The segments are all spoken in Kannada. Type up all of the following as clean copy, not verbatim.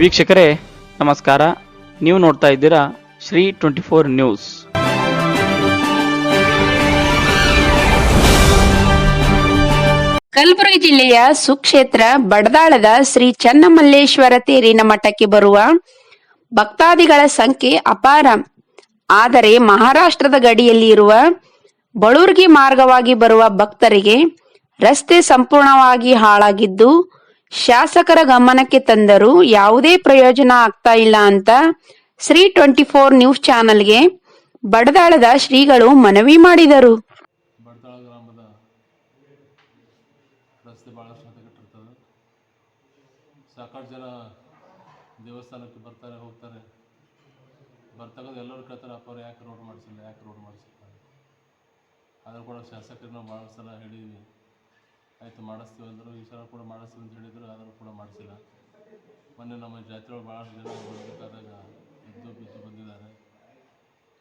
ವೀಕ್ಷಕರೇ ನಮಸ್ಕಾರ. ನೀವು ನೋಡ್ತಾ ಇದ್ದೀರಾ ಶ್ರೀ 24 ನ್ಯೂಸ್. ಕಲಬುರಗಿ ಜಿಲ್ಲೆಯ ಸುಕ್ಷೇತ್ರ ಬಡದಾಳದ ಶ್ರೀ ಚನ್ನಮಲ್ಲೇಶ್ವರ ತೇರಿನ ಮಠಕ್ಕೆ ಬರುವ ಭಕ್ತಾದಿಗಳ ಸಂಖ್ಯೆ ಅಪಾರ. ಆದರೆ ಮಹಾರಾಷ್ಟ್ರದ ಗಡಿಯಲ್ಲಿ ಇರುವ ಬಳುರ್ಗಿ ಮಾರ್ಗವಾಗಿ ಬರುವ ಭಕ್ತರಿಗೆ ರಸ್ತೆ ಸಂಪೂರ್ಣವಾಗಿ ಹಾಳಾಗಿದ್ದು ಶಾಸಕರ ಗಮನಕ್ಕೆ ತಂದರೂ ಯಾವುದೇ ಪ್ರಯೋಜನ ಆಗ್ತಾ ಇಲ್ಲ ಅಂತ ಶ್ರೀ 24 ನ್ಯೂಸ್ ಚಾನೆಲ್ಗೆ ಬಡದಾಳದ ಶ್ರೀಗಳು ಮನವಿ ಮಾಡಿದರು. ಬಡದಾಳ ಗ್ರಾಮದ ರಸ್ತೆ ಭಾಳಷ್ಟು ಹದಗೆಟ್ಟಿರ್ತದೆ. ಸಾಕಷ್ಟು ಜನ ದೇವಸ್ಥಾನಕ್ಕೆ ಬರ್ತಾರೆ ಹೋಗ್ತಾರೆ. ಬರ್ತಕ್ಕಂಥ ಎಲ್ಲರೂ ಕೇಳ್ತಾರೆ, ಅಪ್ಪ ಯಾಕೆ ರೋಡ್ ಮಾಡಿಸಿಲ್ಲ. ಆದರೂ ಕೂಡ ಶಾಸಕರನ್ನ ಭಾಳ ಸಲ ಹೇಳಿದ್ವಿ, ಆಯಿತು ಮಾಡಿಸ್ತೀವಿ ಅಂದರು. ಈ ಸಲ ಕೂಡ ಮಾಡಿಸ್ತೀವಿ ಅಂತ ಹೇಳಿದ್ರು, ಆದರೂ ಕೂಡ ಮಾಡಿಸಿಲ್ಲ. ಮೊನ್ನೆ ನಮ್ಮ ಜಾತ್ರೆ ಒಳಗೆ ಭಾಳಷ್ಟು ಜನ ಬರಬೇಕಾದಾಗ ಬಿದ್ದು ಬಂದಿದ್ದಾರೆ.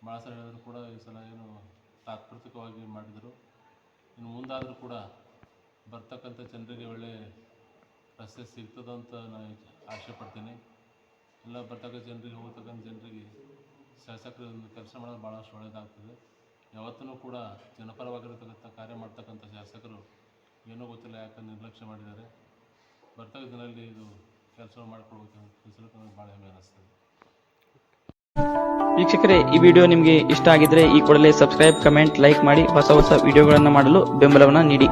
ಭಾಳ ಸಲ ಹೇಳಿದ್ರು ಕೂಡ ಈ ಸಲ ಏನು ತಾತ್ಪರ್ಯವಾಗಿ ಮಾಡಿದರು. ಇನ್ನು ಮುಂದಾದರೂ ಕೂಡ ಬರ್ತಕ್ಕಂಥ ಜನರಿಗೆ ಒಳ್ಳೆ ರಸ್ತೆ ಸಿಗ್ತದಂತ ನಾನು ಆಶೆ ಪಡ್ತೀನಿ. ಎಲ್ಲ ಬರ್ತಕ್ಕಂಥ ಜನರಿಗೆ ಹೋಗ್ತಕ್ಕಂಥ ಜನರಿಗೆ ಶಾಸಕರು ಕೆಲಸ ಮಾಡೋದು ಭಾಳಷ್ಟು ಒಳ್ಳೆಯದಾಗ್ತದೆ. ಯಾವತ್ತೂ ಕೂಡ ಜನಪರವಾಗಿರತಕ್ಕಂಥ ಕಾರ್ಯ ಮಾಡ್ತಕ್ಕಂಥ ಶಾಸಕರು ಏನೂ ಗೊತ್ತಿಲ್ಲ ಯಾಕೆ ನಿರ್ಲಕ್ಷ್ಯ ಮಾಡಿದ್ದಾರೆ. ಬರ್ತಕ್ಕಂಥ ದಿನದಲ್ಲಿ ಇದು ಕೆಲಸ ಮಾಡಿಕೊಡ್ಬೇಕು ಭಾಳ ಹೆಮ್ಮೆ ಅನ್ನಿಸ್ತದೆ. ವೀಕ್ಷಕರೇ, ಈ ವಿಡಿಯೋ ನಿಮಗೆ ಇಷ್ಟ ಆಗಿದ್ರೆ ಈ ಕೂಡಲೇ ಸಬ್ಸ್ಕ್ರೈಬ್, ಕಮೆಂಟ್, ಲೈಕ್ ಮಾಡಿ ಹೊಸ ವಿಡಿಯೋಗಳನ್ನು ಮಾಡಲು ಬೆಂಬಲವನ್ನು ನೀಡಿ.